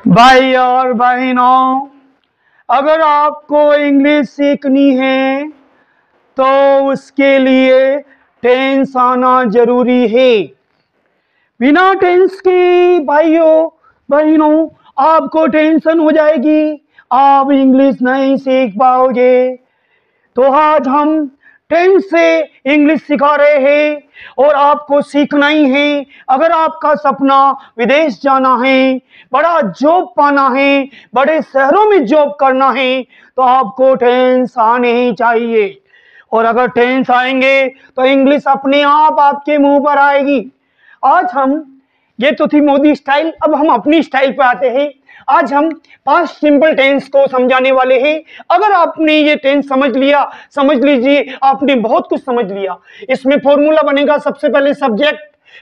भाई और बहनों, अगर आपको इंग्लिश सीखनी है तो उसके लिए टेंस आना जरूरी है। बिना टेंस के भाइयों बहनों आपको टेंशन हो जाएगी, आप इंग्लिश नहीं सीख पाओगे। तो आज हम टेंस से इंग्लिश सिखा रहे हैं और आपको सीखना ही है। अगर आपका सपना विदेश जाना है, बड़ा जॉब पाना है, बड़े शहरों में जॉब करना है, तो आपको टेंस आने ही चाहिए। और अगर टेंस आएंगे तो इंग्लिश अपने आप आपके मुंह पर आएगी। आज हम, ये तो थी मोदी स्टाइल, अब हम अपनी स्टाइल पे आते हैं। आज हम 5 सिंपल टेंस को समझाने वाले हैं। अगर आपने ये टेंस समझ लिया, समझ लीजिए आपने बहुत कुछ समझ लिया। इसमें फॉर्मूला बनेगा, सबसे पहले सब्जेक्ट,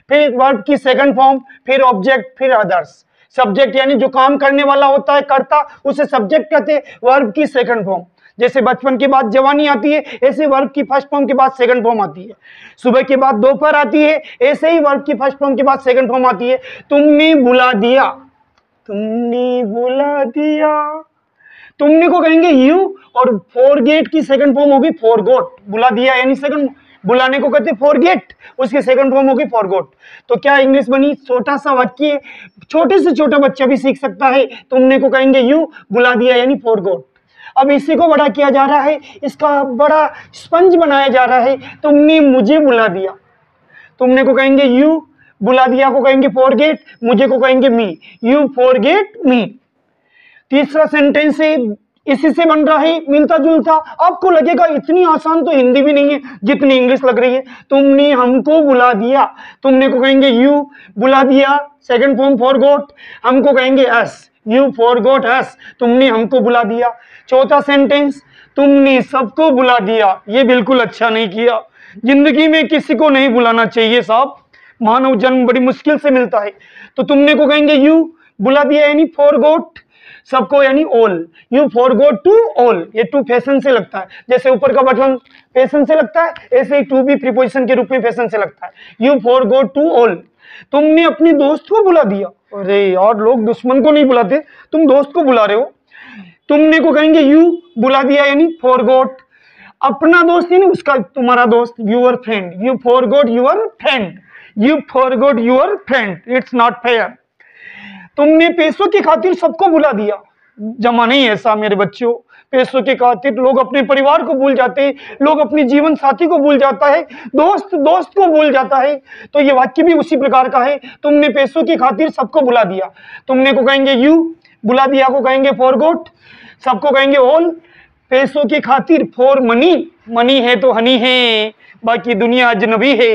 फिर वर्ब की सेकंड फॉर्म, फिर ऑब्जेक्ट, फिर अदर्स। सब्जेक्ट यानी जो काम करने वाला होता है, करता, उसे सब्जेक्ट कहते हैं। वर्ब की सेकंड फॉर्म, जैसे बचपन के बाद जवानी आती है, ऐसे वर्ब की फर्स्ट फॉर्म के बाद सेकंड फॉर्म आती है। सुबह के बाद दोपहर आती है, ऐसे ही वर्ब की फर्स्ट फॉर्म के बाद सेकंड फॉर्म आती है। तुमने बुला दिया, तुमने बुला दिया, तुमने को कहेंगे यू। और फॉरगेट की सेकंड फॉर्म होगी फॉरगॉट। बुला दिया यानी सेकंड, बुलाने को कहते हैं फॉरगेट, उसकी सेकंड फॉर्म होगी फॉरगॉट। तो क्या इंग्लिश बनी? छोटा सा वाक्य, छोटे से छोटा बच्चा भी सीख सकता है। तुमने को कहेंगे यू, बुला दिया यानी फॉरगॉट। अब इसी को बड़ा किया जा रहा है, इसका बड़ा स्पंज बनाया जा रहा है। तुमने मुझे बुला दिया, तुमने को कहेंगे यू, बुला दिया को कहेंगे फॉरगेट, मुझे को कहेंगे मी, यू फॉरगेट मी। तीसरा सेंटेंस है, इसी से बन रहा है, मिलता जुलता। आपको लगेगा इतनी आसान तो हिंदी भी नहीं है जितनी इंग्लिश लग रही है। तुमने हमको बुला दिया, तुमने को कहेंगे यू, बुला दिया सेकंड फॉर्म फॉरगॉट, हमको कहेंगे अस, यू फॉरगॉट अस, तुमने हमको बुला दिया। चौथा सेंटेंस, तुमने सबको बुला दिया। ये बिल्कुल अच्छा नहीं किया, जिंदगी में किसी को नहीं बुलाना चाहिए साहब, मानव जन्म बड़ी मुश्किल से मिलता है। तो तुमने को कहेंगे यू, बुला दिया यानी फॉरगॉट, सबको यानी all, you forgot to all. ये टू फैशन से लगता है, जैसे ऊपर का बटन फैशन से लगता है, ऐसे ही टू भी प्रीपोजिशन के रूप में फैशन से लगता है। You forgot to all. तुमने अपने दोस्त को बुला दिया। अरे यार, लोग दुश्मन को नहीं बुलाते, तुम दोस्त को बुला रहे हो। तुमने को कहेंगे यू, बुला दिया यानी फॉरगॉट। अपना दोस्त यानी उसका, तुम्हारा दोस्त, your friend, you forgot your friend, you forgot your friend, it's not fair. तुमने पैसों की खातिर सबको बुला दिया। जमाना ही ऐसा मेरे बच्चों, पैसों के खातिर लोग अपने परिवार को भूल जाते हैं, लोग अपने जीवन साथी को भूल जाता है, दोस्त दोस्त को भूल जाता है। तो ये वाक्य भी उसी प्रकार का है। तुमने पैसों की खातिर सबको बुला दिया। तुमने को कहेंगे यू, बुला दिया को कहेंगे फॉरगॉट, सबको कहेंगे ऑल। पैसों की खातिर फॉर मनी, मनी है तो हनी है, बाकी दुनिया अजनबी है।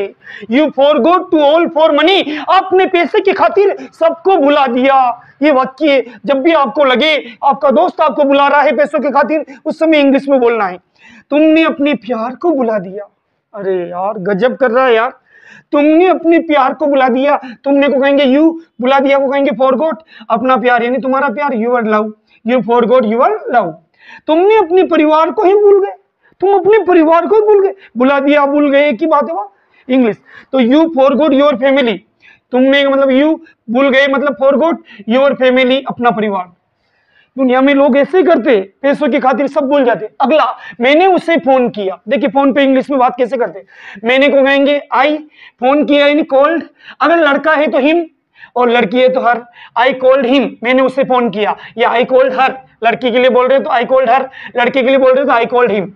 You forgot to all for money, आपने पैसे की खातिर सबको बुला दिया। ये वाक्य जब भी आपको लगे आपका दोस्त आपको बुला रहा है पैसों की खातिर, उस समय इंग्लिश में बोलना है। तुमने अपने प्यार को बुला दिया। अरे यार, गजब कर रहा है यार। तुमने अपने प्यार को बुला दिया, तुमने को कहेंगे यू, बुला दिया को कहेंगे फॉरगॉट। अपना प्यार यानी तुम्हारा प्यार, your love, you forgot your love. तुमने अपने परिवार को ही भूल गए, तुम अपने परिवार को ही भूल गए। बुला दिया भूल गए, एक ही बात है वहां इंग्लिश। तो यू फॉरगॉट योर फैमिली, तुमने मतलब यू भूल गए मतलब फॉरगॉट योर फैमिली, अपना परिवार। दुनिया में लोग ऐसे करते, पैसों की खातिर सब भूल जाते। अगला, मैंने उसे फोन किया। देखिए फोन पे इंग्लिश में बात कैसे करते। मैंने को कहेंगे आई, फोन किया यानी कॉल्ड। अगर लड़का है तो हिम और लड़की है तो हर। आई कॉल्ड हिम, मैंने उसे फोन किया, या आई कॉल्ड हर। लड़की के लिए बोल रहे हो तो आई कॉल्ड हर, लड़के के लिए बोल रहे हो तो आई कॉल्ड हिम।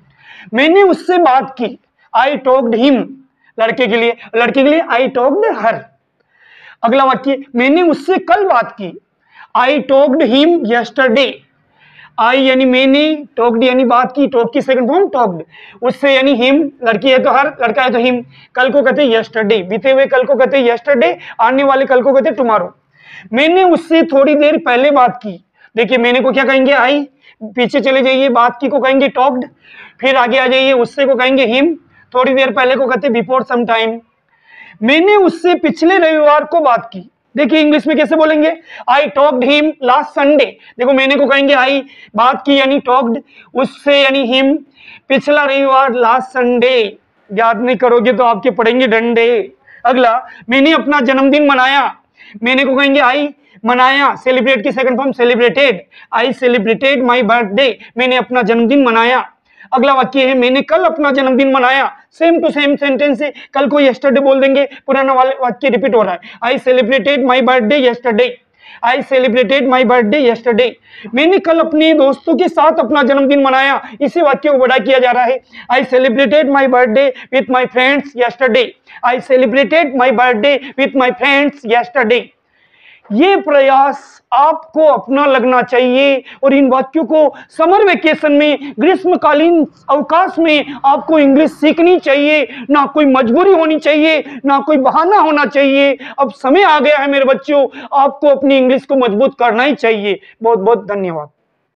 मैंने उससे बात की, आई टॉक्ड हिम, लड़के के लिए, लड़के के लिए आई टॉक्ड हर। अगला वाक्य, मैंने उससे कल बात की, आई टॉक्ड हिम यस्टरडे। आई यानी मैंने, टॉक्ड यानी बात की, टॉक की सेकंड फॉर्म टॉक्ड, उससे यानी हिम, लड़की है तो हर, लड़का है तो हिम। कल को कहते हैं यस्टरडे, बीते हुए कल को कहते हैं यस्टरडे, आने वाले कल को कहते हैं टुमारो। मैंने उससे थोड़ी देर पहले बात की। देखिए मैंने को क्या कहेंगे आई, पीछे चले जाइए, बात की को कहेंगे टॉक्ड, फिर आगे आ जाइए, उससे को कहेंगे हिम, थोड़ी देर पहले को कहते बिफोर सम टाइम। मैंने उससे पिछले रविवार को बात की। देखिए इंग्लिश में कैसे बोलेंगे, I talked him last Sunday. देखो मैंने को कहेंगे आई, बात की यानी टॉक्ड, उससे यानी हिम, पिछला रविवार लास्ट संडे। याद नहीं करोगे तो आपके पड़ेंगे डंडे। अगला, मैंने अपना जन्मदिन मनाया। मैंने को कहेंगे आई, मनाया, सेलिब्रेट की second form celebrated, I celebrated my birthday, मैंने अपना जन्मदिन मनाया। अगला वाक्य है मैंने कल अपना जन्मदिन मनाया, सेम टू सेम सेंटेंस है, कल को यस्टरडे बोल देंगे, पुराना वाले वाक्य रिपीट हो रहा है। I celebrated my birthday yesterday, I celebrated my birthday yesterday, मैंने कल अपने दोस्तों के साथ अपना जन्मदिन मनाया, इसी वाक्य को बड़ा किया जा रहा है। I celebrated my birthday with my friends yesterday, I celebrated my birthday with my friends yesterday. ये प्रयास आपको अपना लगना चाहिए और इन वाक्यों को समर वेकेशन में, ग्रीष्मकालीन अवकाश में आपको इंग्लिश सीखनी चाहिए, ना कोई मजबूरी होनी चाहिए, ना कोई बहाना होना चाहिए। अब समय आ गया है मेरे बच्चों, आपको अपनी इंग्लिश को मजबूत करना ही चाहिए। बहुत बहुत धन्यवाद।